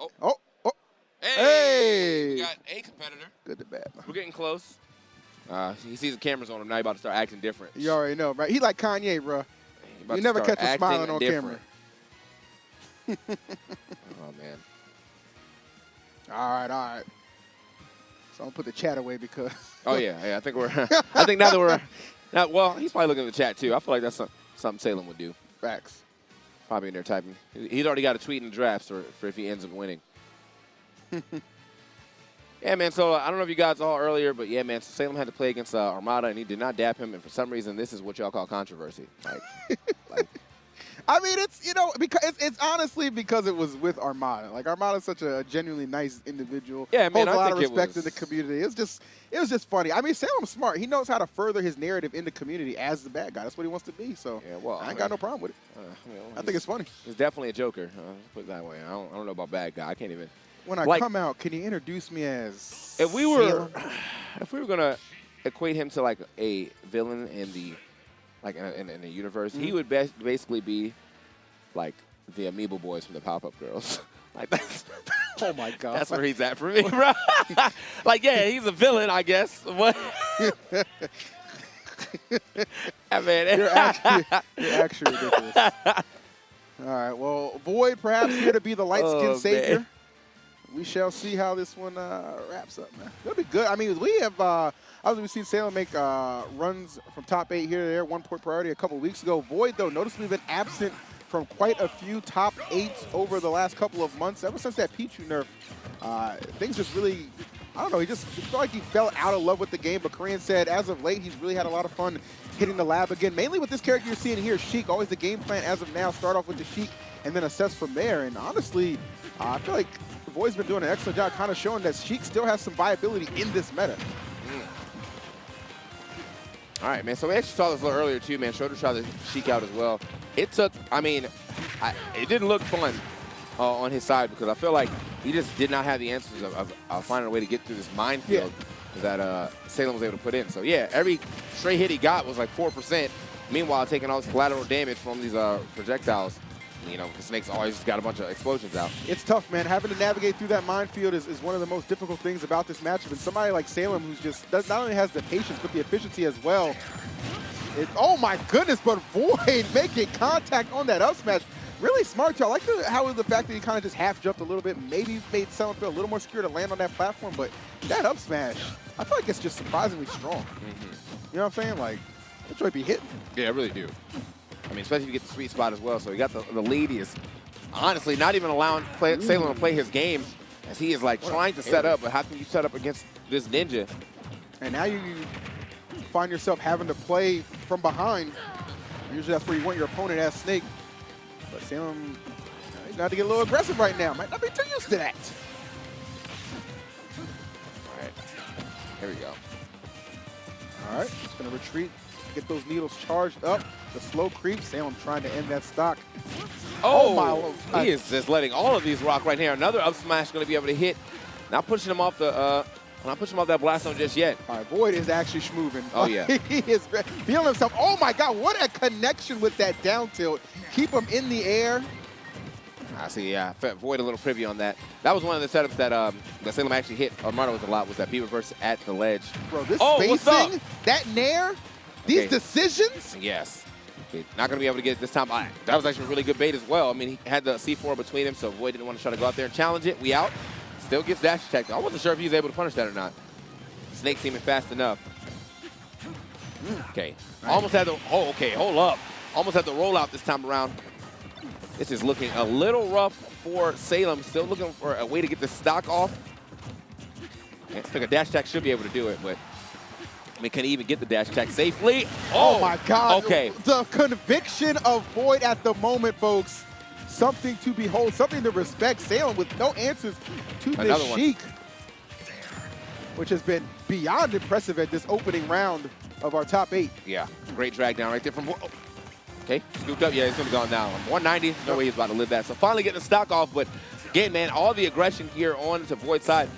Oh. Oh. Oh. Hey. We got a competitor. Good to bad. We're getting close. He sees the cammers on him. Now he's about to start acting different. You already know, right? He like Kanye, bro. You never catch him smiling on camera. Oh, man. All right. So I'm going to put the chat away because... Oh, yeah. I think we're... I think now that we're... Now, well, he's probably looking at the chat, too. I feel like that's something Salem would do. Facts. Probably in there typing. He's already got a tweet in the drafts for if he ends up winning. Yeah, man, so I don't know if you guys saw earlier, but yeah, man, so Salem had to play against Armada, and he did not dap him, and for some reason, this is what y'all call controversy. Like, I mean, it's, you know, because it's honestly because it was with Armada. Like, Armada's such a genuinely nice individual. Yeah, man, holds a lot of respect in the community. It was just funny. I mean, Salem's smart. He knows how to further his narrative in the community as the bad guy. That's what he wants to be. So yeah, well, I ain't got no problem with it. I think it's funny. He's definitely a joker. Put it that way. I don't know about bad guy. I can't even. When I come out, can you introduce me as if we were gonna equate him to like a villain in the in the universe, he would basically be like the Amoeba Boys from the Pop-Up Girls. Like that's oh my god, that's where he's at for me, bro. Like yeah, he's a villain, I guess. What? Man, you're actually ridiculous. All right, well, VoiD perhaps here to be the light-skinned savior. Man. We shall see how this one wraps up, man. It'll be good. I mean, we have, obviously we've seen Salem make runs from top 8 here to there, 1 point priority a couple weeks ago. VoiD, though, noticeably been absent from quite a few top 8s over the last couple of months. Ever since that Pichu nerf, things just really, I don't know, he felt like he fell out of love with the game. But Korean said, as of late, he's really had a lot of fun hitting the lab again. Mainly with this character you're seeing here, Sheik. Always the game plan as of now. Start off with the Sheik and then assess from there. And honestly, I feel like VoiD's been doing an excellent job kind of showing that Sheik still has some viability in this meta. All right, man. So we actually saw this a little earlier, too, man. Schroeder tried to Sheik out as well. It took, I mean, it didn't look fun on his side because I feel like he just did not have the answers of finding a way to get through this minefield that Salem was able to put in. So, yeah, every straight hit he got was like 4%. Meanwhile, taking all this collateral damage from these projectiles. You know, Snake's always got a bunch of explosions out. It's tough, man. Having to navigate through that minefield is one of the most difficult things about this matchup. And somebody like Salem, who's just not only has the patience, but the efficiency as well. Oh, my goodness, but VoiD making contact on that up smash. Really smart, y'all. I like how the fact that he kind of just half jumped a little bit, maybe made Salem feel a little more secure to land on that platform. But that up smash, I feel like it's just surprisingly strong. You know what I'm saying? Like, that joint be hitting. Yeah, I really do. I mean, especially if you get the sweet spot as well. So he got the lead. He is honestly not even allowing Salem to play his game as he is like trying to set up. But how can you set up against this ninja? And now you find yourself having to play from behind. Usually that's where you want your opponent as Snake. But Salem, he's got to get a little aggressive right now. Might not be too used to that. All right. Here we go. All right. Just going to retreat. Get those needles charged up. The slow creep. Salem trying to end that stock. Oh my Lord. He is just letting all of these rock right here. Another up smash going to be able to hit. Not pushing him off the not pushing him off that blast zone just yet. All right, VoiD is actually schmoovin'. Oh yeah. He is feeling himself. Oh my God, what a connection with that down tilt. Keep him in the air. I see, yeah. VoiD a little preview on that. That was one of the setups that Salem actually hit Armada with a lot, was that B reverse at the ledge. Bro, this spacing, that nair, these decisions. Yes. Okay. Not going to be able to get it this time. That was actually a really good bait as well. I mean, he had the C4 between him, so VoiD didn't want to try to go out there and challenge it. We out. Still gets dash attack. I wasn't sure if he was able to punish that or not. Snake seeming fast enough. Okay. Nice. Almost had the, okay, hold up. Almost had the rollout this time around. This is looking a little rough for Salem. Still looking for a way to get the stock off. I think a dash attack should be able to do it, but I mean, can he even get the dash attack safely? Oh my God. Okay. The conviction of VoiD at the moment, folks. Something to behold, something to respect. Salem with no answers to the Sheik, which has been beyond impressive at this opening round of our top 8. Yeah, great drag down right there from. Okay, scooped up. Yeah, he's going to go down. 190. No way he's about to live that. So finally getting the stock off. But again, man, all the aggression here on to VoiD's side.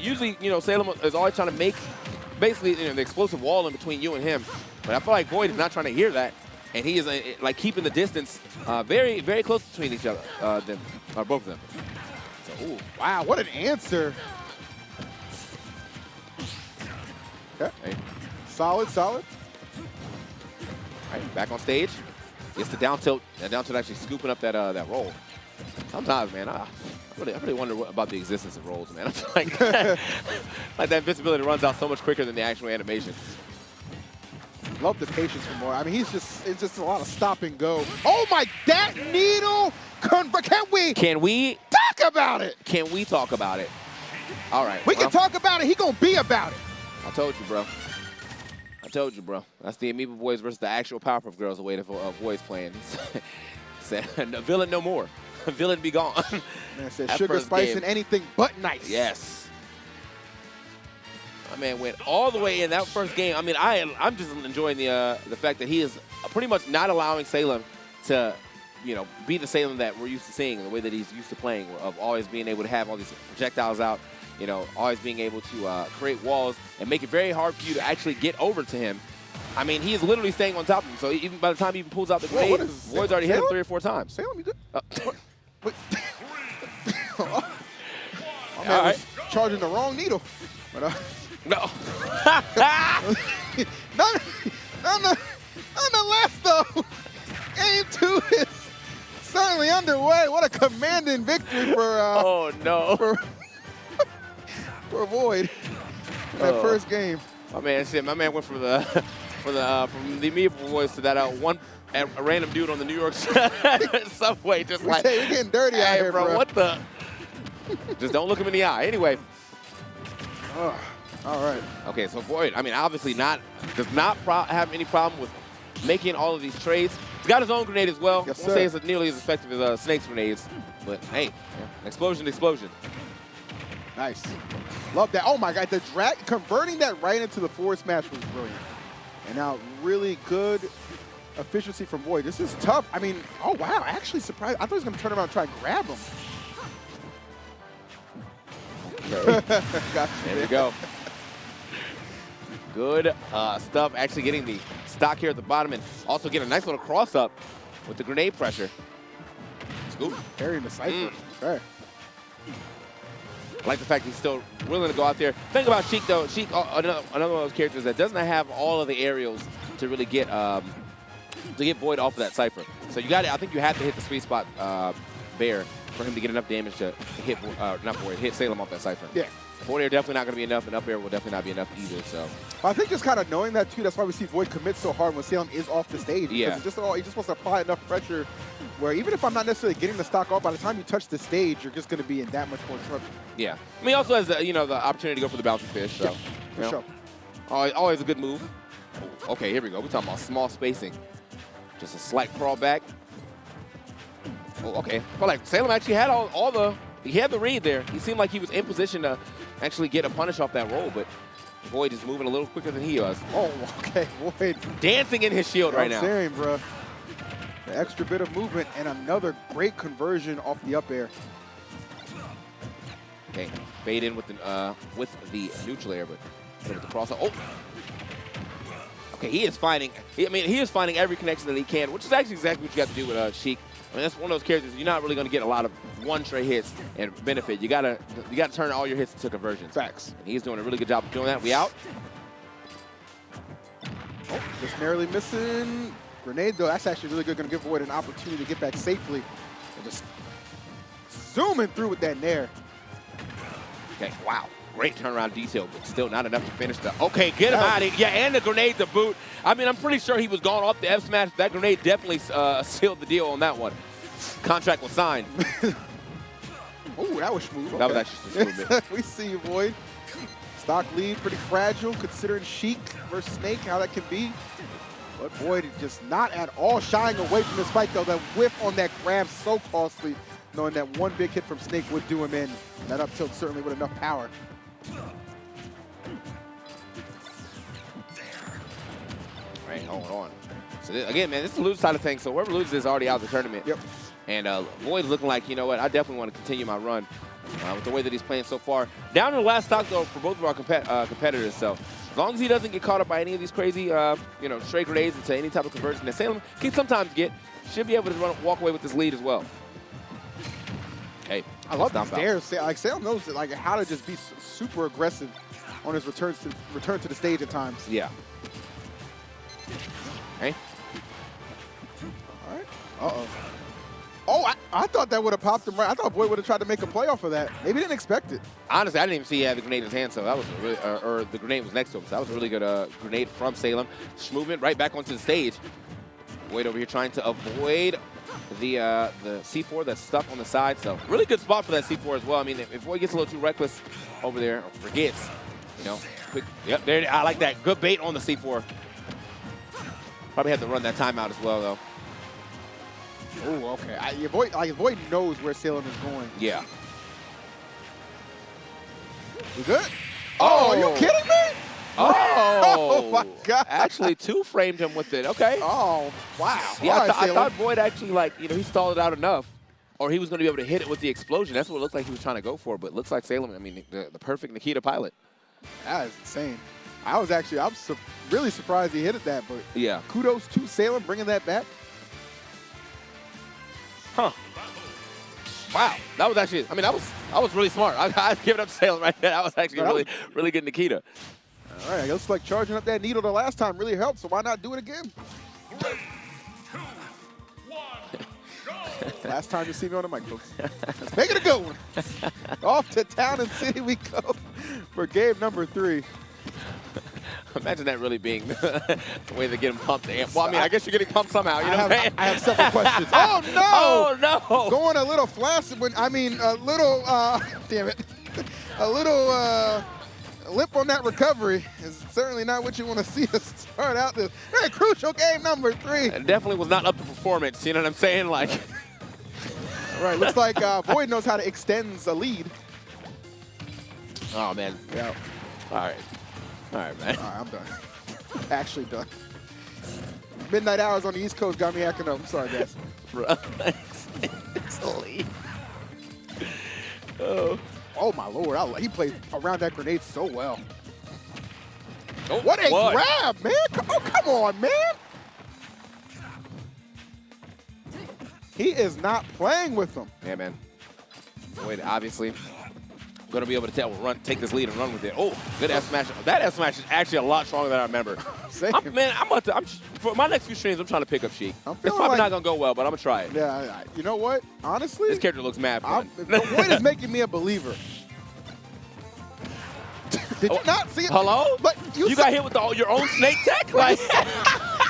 Usually, you know, Salem is always trying to make basically, you know, the explosive wall in between you and him. But I feel like VoiD is not trying to hear that. And he is like keeping the distance very, very close between each other, both of them. So Ooh, wow, what an answer. Okay. Hey. Solid, solid. All right, back on stage. Gets the down tilt. That down tilt actually scooping up that roll. Sometimes, man, I really wonder about the existence of rolls, man. I feel like, like that invincibility runs out so much quicker than the actual animation. Love the patience from Moore. I mean, it's just a lot of stop and go. Oh my, that needle! Can we talk about it? Can we talk about it? All right. We can talk about it. He gonna be about it. I told you, bro. I told you, bro. That's the Amoeba Boys versus the actual Powerpuff Girls, the way the Boys playing. Said, a villain no more. A villain be gone. Man said sugar, spice, and anything but nice. Yes. My man went all the way in that first game. I mean, I'm just enjoying the fact that he is pretty much not allowing Salem to, you know, be the Salem that we're used to seeing, the way that he's used to playing, of always being able to have all these projectiles out, you know, always being able to create walls and make it very hard for you to actually get over to him. I mean, he is literally staying on top of him. So even by the time he even pulls out the grenade, VoiD's already hit him 3 or 4 times. Salem, you good? Wait. My man all was charging the wrong needle. But, no. Nonetheless, though, game 2 is certainly underway. What a commanding victory for oh no for VoiD in that first game. My man went from the Amoeba Boys to that a random dude on the New York subway, just like, we're getting dirty out here, bro. What the? Just don't look him in the eye. Anyway. All right. Okay, so VoiD, I mean, obviously does not have any problem with making all of these trades. He's got his own grenade as well. Yes, I won't say it's nearly as effective as Snake's grenades, but hey, explosion. Nice. Love that. Oh my God, the drag, converting that right into the forward smash was brilliant. And now really good efficiency from VoiD. This is tough. I mean, oh wow, actually surprised. I thought he was going to turn around and try and grab him. Okay. There we go. Good stuff. Actually getting the stock here at the bottom and also get a nice little cross up with the grenade pressure. Scoop. Carrying the Cypher. Okay. I like the fact he's still willing to go out there. Think about Sheik, though. Sheik, another one of those characters that doesn't have all of the aerials to really get VoiD off of that Cypher. So you got to, I think you have to hit the sweet spot Bear for him to get enough damage to hit, not VoiD, hit Salem off that Cypher. Yeah. Forward air definitely not going to be enough, and up air will definitely not be enough either. So I think just kind of knowing that too, that's why we see VoiD commit so hard when Salem is off the stage. Yeah. He just wants to apply enough pressure where even if I'm not necessarily getting the stock off, by the time you touch the stage, you're just going to be in that much more trouble. Yeah. I mean, he also has the, the opportunity to go for the bouncing fish. So, for sure. Always a good move. Okay, here we go. We're talking about small spacing. Just a slight crawl back. Oh, okay. I felt like Salem actually had he had the read there. He seemed like he was in position to actually get a punish off that roll, but VoiD is moving a little quicker than he was. Oh, okay. VoiD dancing in his shield right now. I'm saying, bro. The extra bit of movement and another great conversion off the up air. Okay, fade in with the neutral air, but with the cross. Oh. Okay, he is finding every connection that he can, which is actually exactly what you got to do with Sheik. I mean, that's one of those characters you're not really going to get a lot of one-tray hits and benefit. You gotta turn all your hits into conversions. Facts. And he's doing a really good job of doing that. We out. Oh, just narrowly missing. Grenade, though, that's actually really good. Going to give VoiD an opportunity to get back safely. And just zooming through with that nair. Okay, wow. Great turnaround detail, but still not enough to finish the... Okay, get him out of here. Yeah, and the grenade to boot. I mean, I'm pretty sure he was gone off the F smash. That grenade definitely sealed the deal on that one. Contract was signed. Oh, that was smooth. Okay. That was actually smooth. We see you, VoiD. Stock lead, pretty fragile, considering Sheik versus Snake, how that can be. But VoiD just not at all shying away from this fight, though. That whiff on that grab so costly, knowing that one big hit from Snake would do him in. And that up tilt certainly with enough power. Right, hold on. So again, man, this is the lose side of things. So whoever loses is already out of the tournament. Yep. And VoiD's looking like, you know what, I definitely want to continue my run with the way that he's playing so far. Down to the last stock, though, for both of our competitors. So as long as he doesn't get caught up by any of these crazy, straight grenades into any type of conversion that Salem can sometimes get, should be able to walk away with this lead as well. Okay, I love these dares. Like Salem knows like how to just be super aggressive on his return to the stage at times. Yeah. Okay. All right. Uh-oh. Oh, I thought that would have popped him right. I thought VoiD would have tried to make a play off of that. Maybe didn't expect it. Honestly, I didn't even see he had the grenade in his hand, so that was a really, or the grenade was next to him. So that was a really good grenade from Salem. Movement right back onto the stage. VoiD over here trying to avoid the C4 that's stuck on the side. So really good spot for that C4 as well. I mean, if VoiD gets a little too reckless over there, or forgets, you know, quick, yep, there. I like that. Good bait on the C4. Probably had to run that timeout as well, though. Oh, okay. VoiD knows where Salem is going. Yeah. You good? Oh, are you kidding me? Oh, my God. Actually, two framed him with it. Okay. Oh, wow. Yeah, I thought VoiD actually, like, you know, he stalled it out enough, or he was going to be able to hit it with the explosion. That's what it looked like he was trying to go for, but it looks like Salem, I mean, the perfect Nikita pilot. That is insane. I was really surprised he hit it that, but yeah. Kudos to Salem bringing that back. Huh. Wow. That was actually, I mean, I was really smart. I'd give it up to Salem right there. That was actually really good Nikita. All right, it looks like charging up that needle the last time really helped, so why not do it again? 3, 2, 1, go! Last time you see me on the mic, folks. Let's make it a good one. Off to Town and City we go for game number 3. Imagine that really being the way they get him pumped. Well, I mean, I guess you're getting pumped somehow. You know what I'm saying? I have several questions. Oh, no! Oh, no! Going a little flaccid when, I mean, a little, damn it. A little lip on that recovery is certainly not what you want to see us start out this very crucial game number 3. It definitely was not up to performance. You know what I'm saying? Like. All right, looks like VoiD knows how to extend a lead. Oh, man. Yeah. All right. All right, man. All right, I'm done. Actually done. Midnight hours on the East Coast got me acting up. I'm sorry, guys. Oh, my Lord. He played around that grenade so well. Oh, what a grab, man. Oh, come on, man. He is not playing with them. Yeah, man. VoiD, obviously, going to be able to take this lead and run with it. Oh, good F smash. That F smash is actually a lot stronger than I remember. For my next few streams, I'm trying to pick up Sheik. It's probably not going to go well, but I'm going to try it. Yeah, you know what? Honestly, this character looks mad fun. VoiD is making me a believer. Did you not see it? Hello? But you got hit with your own snake tech? Like,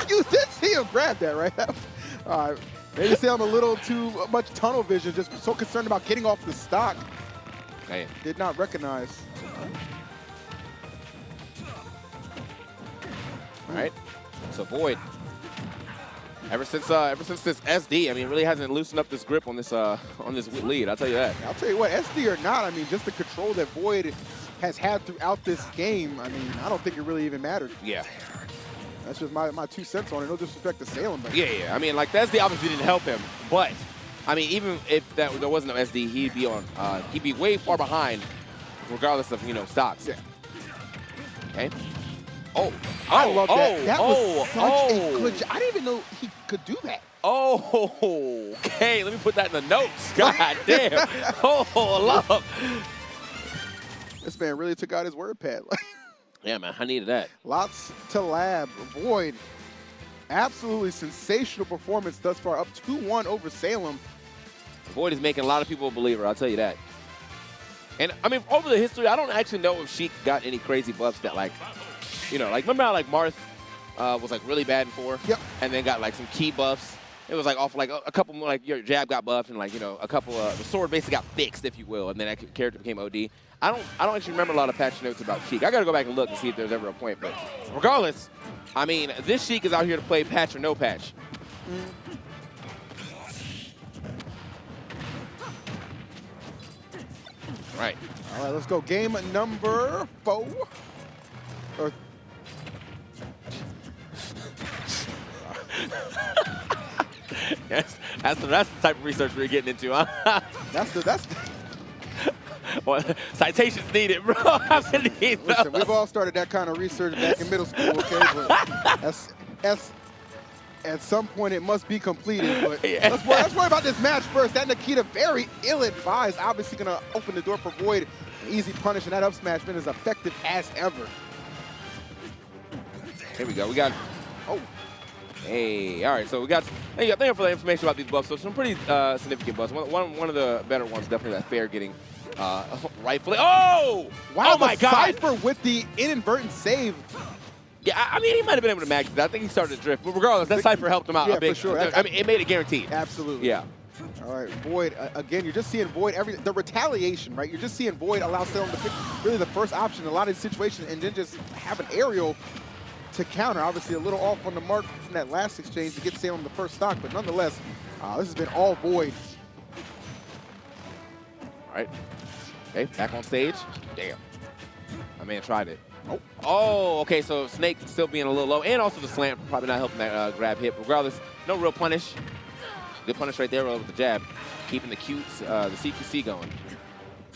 you did see him grab that, right? All right. Maybe say I'm a little too much tunnel vision, just so concerned about getting off the stock. Hey. Did not recognize. All right. So VoiD, ever since this SD, I mean, really hasn't loosened up this grip on this lead. I'll tell you that. I'll tell you what, SD or not, I mean, just the control that VoiD has had throughout this game. I mean, I don't think it really even mattered. Yeah. That's just my 2 cents on it. No disrespect to Salem, but yeah. I mean, like the SD obviously didn't help him, but I mean, even if there wasn't no SD, he'd be way far behind, regardless of stocks. Yeah. Okay. I love that. That was such a good job. I didn't even know he could do that. Oh, okay. Let me put that in the notes. God damn. Love. This man really took out his word pad. Yeah, man, I needed that. Lots to lab. VoiD, absolutely sensational performance thus far, up 2-1 over Salem. VoiD is making a lot of people a believer, I'll tell you that. And, I mean, over the history, I don't actually know if Sheik got any crazy buffs that, like, remember how, like, Marth was, like, really bad in 4? Yep. And then got, like, some key buffs. It was, like, off, like, a couple more, like, your jab got buffed and, like, a couple, the sword basically got fixed, if you will, and then that character became OD. I don't actually remember a lot of patch notes about Sheik. I got to go back and look and see if there's ever a point. But regardless, I mean, this Sheik is out here to play patch or no patch. All right, let's go. Game number 4. That's the type of research we're getting into, huh? That's well, citations needed, bro. Listen, we've all started that kind of research back in middle school, okay? But At some point, it must be completed, but Yeah. let's worry about this match first. That Nikita, very ill-advised, obviously going to open the door for VoiD. An easy punish, and that up smash been as effective as ever. Here we go. We got. Oh. Hey. All right. So we got. Thank you for the information about these buffs. So some pretty significant buffs. One of the better ones, definitely that fair getting rightfully. Oh! Wow, oh my God! Cypher with the inadvertent save. Yeah, I mean, he might have been able to match it. I think he started to drift. But regardless, that Cypher helped him out yeah, a bit. for sure. I mean, it made it guaranteed. Absolutely. Yeah. All right, VoiD, again, you're just seeing VoiD, the retaliation, right? You're just seeing VoiD allow Salem to pick really the first option in a lot of these situations and then just have an aerial to counter. Obviously, a little off on the mark from that last exchange to get Salem the first stock, but nonetheless, this has been all VoiD. All right. Okay, back on stage. Damn. My man tried it. Oh, okay, so Snake still being a little low, and also the slam probably not helping that grab hit. Regardless, no real punish. Good punish right there with the jab. Keeping the CQC going.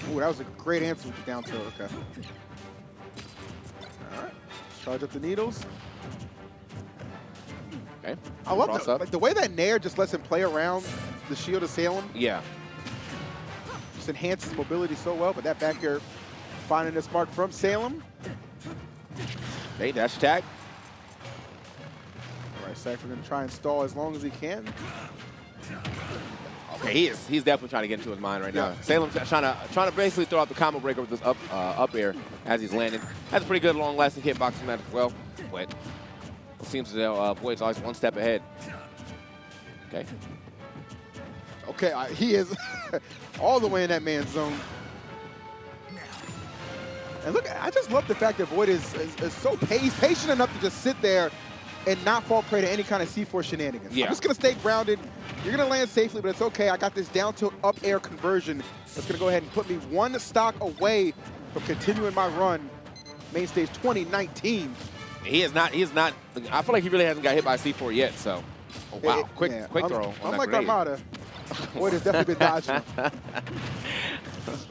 Ooh, that was a great answer with the down tilt. Okay. All right. Charge up the needles. Okay. I love the way that Nair just lets him play around the shield of Salem. Yeah. Just enhances mobility so well, but that back air finding this mark from Salem. Hey, dash attack. All right, Cypher going to try and stall as long as he can. Okay, he's definitely trying to get into his mind right now. Salem's trying to basically throw out the combo breaker with this up air as he's landing. Has a pretty good long-lasting hitboxing match as well, but it seems as though VoiD's always one step ahead. Okay. Okay, he is all the way in that man's zone. And look, I just love the fact that VoiD is so patient enough to just sit there and not fall prey to any kind of C4 shenanigans. Yeah. I'm just going to stay grounded. You're going to land safely, but it's okay. I got this down tilt up air conversion that's going to go ahead and put me one stock away from continuing my run. Mainstage 2019. He is not. I feel like he really hasn't got hit by a C4 yet. So, oh, wow, quick throw. Unlike Armada, VoiD has definitely been dodging.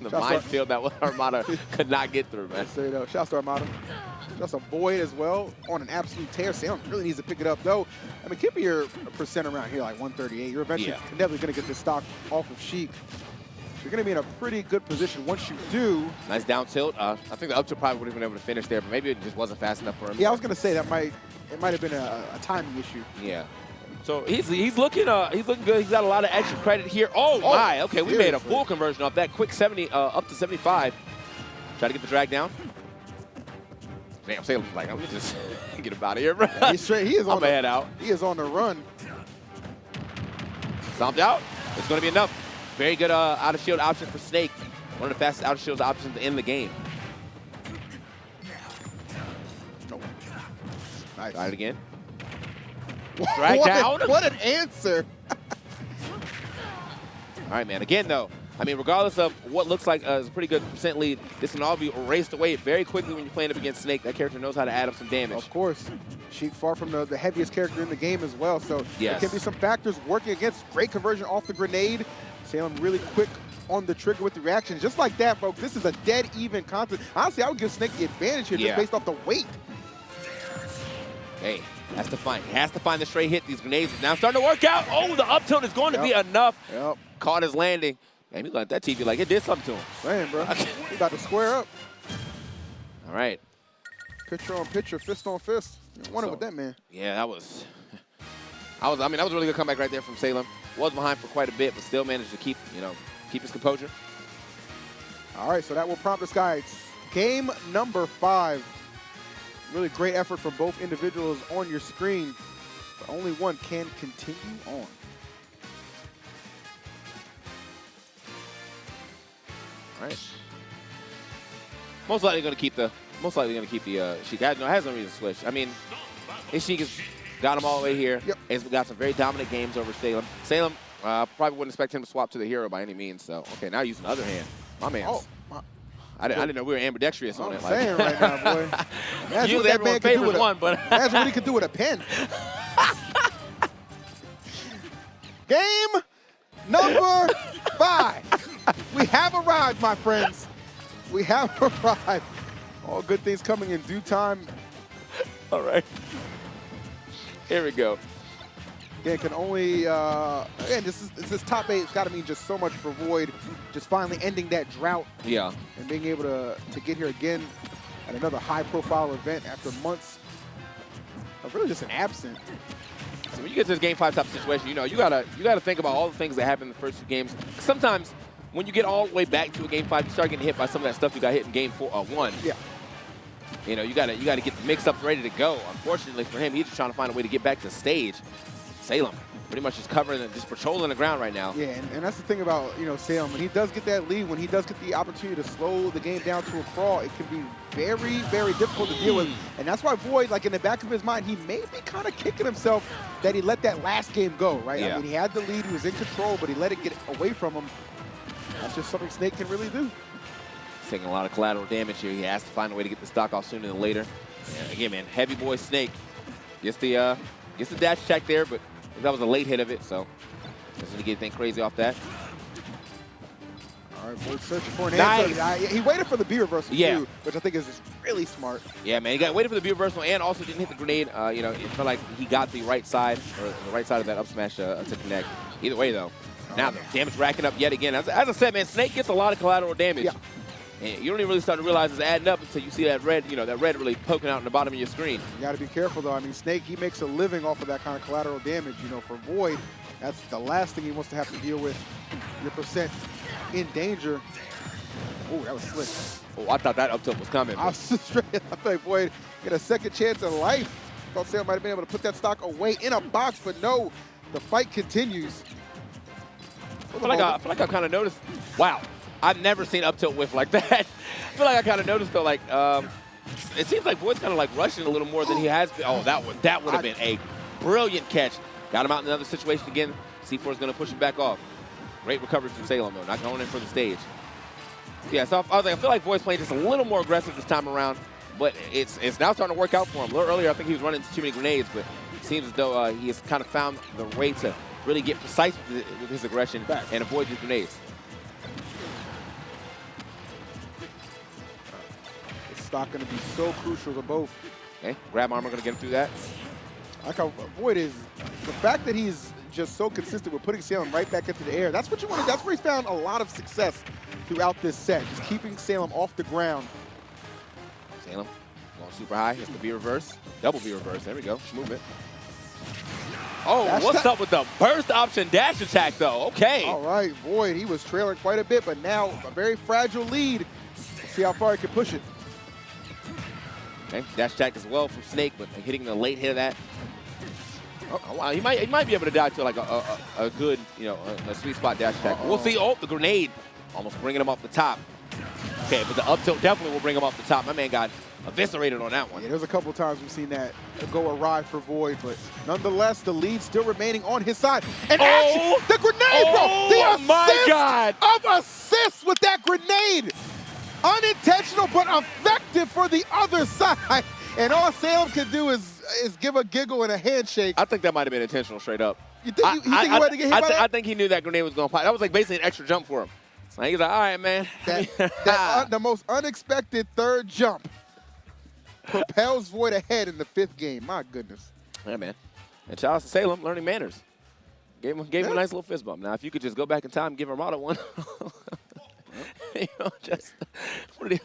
The minefield that Armada could not get through, man. Say though, shouts to Armada. Just a VoiD as well on an absolute tear. Salem really needs to pick it up though. I mean, keep your percent around here like 138. You're eventually inevitably going to get this stock off of Sheik. You're going to be in a pretty good position once you do. Nice down tilt. I think the up tilt probably would have been able to finish there, but maybe it just wasn't fast enough for him. Yeah, I was going to say that it might have been a timing issue. Yeah. So he's looking good. He's got a lot of extra credit here. Oh my! Okay, we made a full conversion off that. Quick 70 up to 75. Try to get the drag down. Damn, Salem's like, I'm just get him out of here, bro. Yeah, he's straight. He is on the head out. He is on the run. Stomped out. It's going to be enough. Very good out of shield option for Snake. One of the fastest out of shield options in the game. Oh. Nice. Try it again. Drag down. What an answer. All right, man. Again, though, I mean, regardless of what looks like is a pretty good percent lead, this can all be erased away very quickly when you're playing up against Snake. That character knows how to add up some damage. Of course. Sheik far from the heaviest character in the game as well, so there can be some factors working against. Great conversion off the grenade. Salem really quick on the trigger with the reaction. Just like that, folks, this is a dead even contest. Honestly, I would give Snake the advantage here just based off the weight. Hey, has to find. He has to find the straight hit. These grenades are now starting to work out. Oh, the up tilt is going to be enough. Caught his landing. Man, he got that TV like it did something to him. Man, bro. He about to square up. All right. Picture on picture, fist on fist. You won it with that, man. Yeah, that was. I mean, that was a really good comeback right there from Salem. Was behind for quite a bit, but still managed to keep his composure. All right, so that will prompt us, guys. Game number 5. Really great effort from both individuals on your screen, but only one can continue on. All right. Most likely going to keep the Sheik. Has no reason to switch. I mean, his Sheik has got him all the way here. He's got some very dominant games over Salem. Salem probably wouldn't expect him to swap to the hero by any means. So okay, now using the other hand. My man. I didn't know we were ambidextrous on it. I'm saying right now, boy. Imagine usually everyone favors one, but imagine what he could do with a pen. Game number 5. We have arrived, my friends. We have arrived. All good things coming in due time. All right. Here we go. Again, can only, again, this top 8 has got to mean just so much for VoiD, just finally ending that drought. Yeah. And being able to get here again at another high-profile event after months of really just an absent. So when you get to this Game 5 type of situation, you know, you gotta think about all the things that happened in the first 2 games. Sometimes when you get all the way back to a Game 5, you start getting hit by some of that stuff you got hit in Game 1. Yeah. You know, you gotta get the mix-ups ready to go. Unfortunately for him, he's just trying to find a way to get back to the stage. Salem pretty much just covering and just patrolling the ground right now. Yeah, and that's the thing about, you know, Salem. When he does get that lead, when he does get the opportunity to slow the game down to a crawl, it can be very, very difficult to deal with. And that's why VoiD, like in the back of his mind, he may be kind of kicking himself that he let that last game go, right? Yeah. I mean, he had the lead, he was in control, but he let it get away from him. That's just something Snake can really do. He's taking a lot of collateral damage here. He has to find a way to get the stock off sooner than later. And again, man, heavy boy Snake gets the dash attack there, but that was a late hit of it, so doesn't get anything crazy off that. All right, VoiD searching for an Nice. answer. He waited for the B reversal too, which I think is just really smart. Yeah, man, he got waited for the B reversal and also didn't hit the grenade. You know, it felt like he got the right side or the right side of that up smash to connect. Either way, though, now the damage racking up yet again. As I said, man, Snake gets a lot of collateral damage. Yeah. And you don't even really start to realize it's adding up until you see that red, you know, that red really poking out in the bottom of your screen. You got to be careful, though. I mean, Snake, he makes a living off of that kind of collateral damage. You know, for VoiD, that's the last thing he wants to have to deal with. Your percent in danger. Oh, that was slick. Oh, I thought that up tilt was coming. I was straight. I feel like VoiD get a second chance in life. Thought Salem might have been able to put that stock away in a box, but no, the fight continues. I feel like I kind of noticed. Wow. I've never seen up tilt whiff like that. I feel like I kind of noticed though, like it seems like VoiD's kind of like rushing a little more than he has been. Oh, that would have been a brilliant catch. Got him out in another situation again. C4 is going to push him back off. Great recovery from Salem though, not going in for the stage. Yeah, so I was like, I feel like VoiD's playing just a little more aggressive this time around, but it's now starting to work out for him. A little earlier, I think he was running into too many grenades, but it seems as though he has kind of found the way to really get precise with his aggression and avoid his grenades. Stock going to be so crucial to both. Okay, grab armor going to get him through that. I like how VoiD is, the fact that he's just so consistent with putting Salem right back into the air. That's what you want. That's where he's found a lot of success throughout this set, just keeping Salem off the ground. Salem going super high. It's the B reverse, double B reverse. There we go. Movement. Oh, Dash what's attack. up with the burst option dash attack though? Okay. All right, VoiD, he was trailing quite a bit, but now a very fragile lead. Let's see how far he can push it. Okay, dash attack as well from Snake, but hitting the late hit of that. Oh, wow, he might be able to die to like a good, you know, a sweet spot dash attack. We'll see. Oh, the grenade almost bringing him off the top. Okay, but the up tilt definitely will bring him off the top. My man got eviscerated on that one. Yeah, there's a couple times we've seen that go awry for VoiD, but nonetheless, the lead still remaining on his side. And action, the grenade, bro! The assist my God! Of assists with that grenade! Unintentional, but effective for the other side. And all Salem can do is give a giggle and a handshake. I think that might have been intentional straight up. You think he had to get hit by that? I think he knew that grenade was going to pop. That was like basically an extra jump for him. So he's like, all right, man. The most unexpected third jump propels VoiD ahead in the 5th game. My goodness. Yeah, man. And shout out to Salem, learning manners. Gave him a nice little fist bump. Now, if you could just go back in time and give Armada one. You know, just what did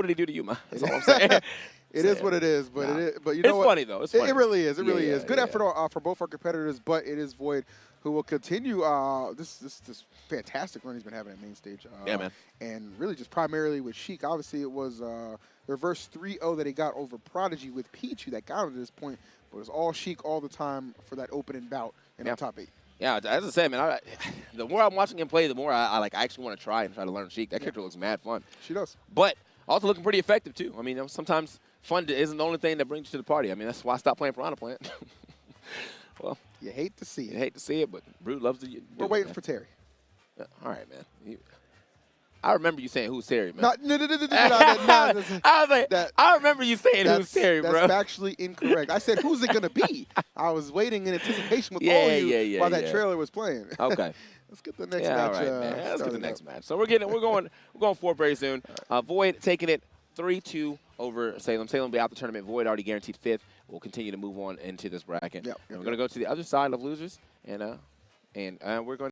he do to you, man? That's all I'm saying. It is what it is, but you know it's what? Funny though. It's funny. It really is. It really is. Good yeah. effort for both our competitors, but it is VoiD who will continue this fantastic run he's been having at Mainstage. Yeah, man. And really just primarily with Sheik. Obviously, it was the reverse 3-0 that he got over Prodigy with Pichu that got him to this point, but it was all Sheik all the time for that opening bout in the top 8. Yeah, as I said, man, the more I'm watching him play, the more I actually want to try to learn Sheik. That character looks mad fun. She does. But also looking pretty effective, too. I mean, sometimes fun isn't the only thing that brings you to the party. I mean, that's why I stopped playing Piranha Plant. Well, you hate to see it. You hate to see it, but Brood loves to do We're waiting for Terry. All right, man. I remember you saying, who's Terry, man? No. I was like, I remember you saying who's Terry, bro. That's factually incorrect. I said, who's it going to be? I was waiting in anticipation with all of you while that trailer was playing. Okay. Let's get the next match. All right, man. Let's get the next match. So we're going forward very soon. VoiD taking it 3-2 over Salem. Salem will be out the tournament. VoiD already guaranteed 5th. We'll continue to move on into this bracket. Yep, And we're going to go to the other side of losers, and we're going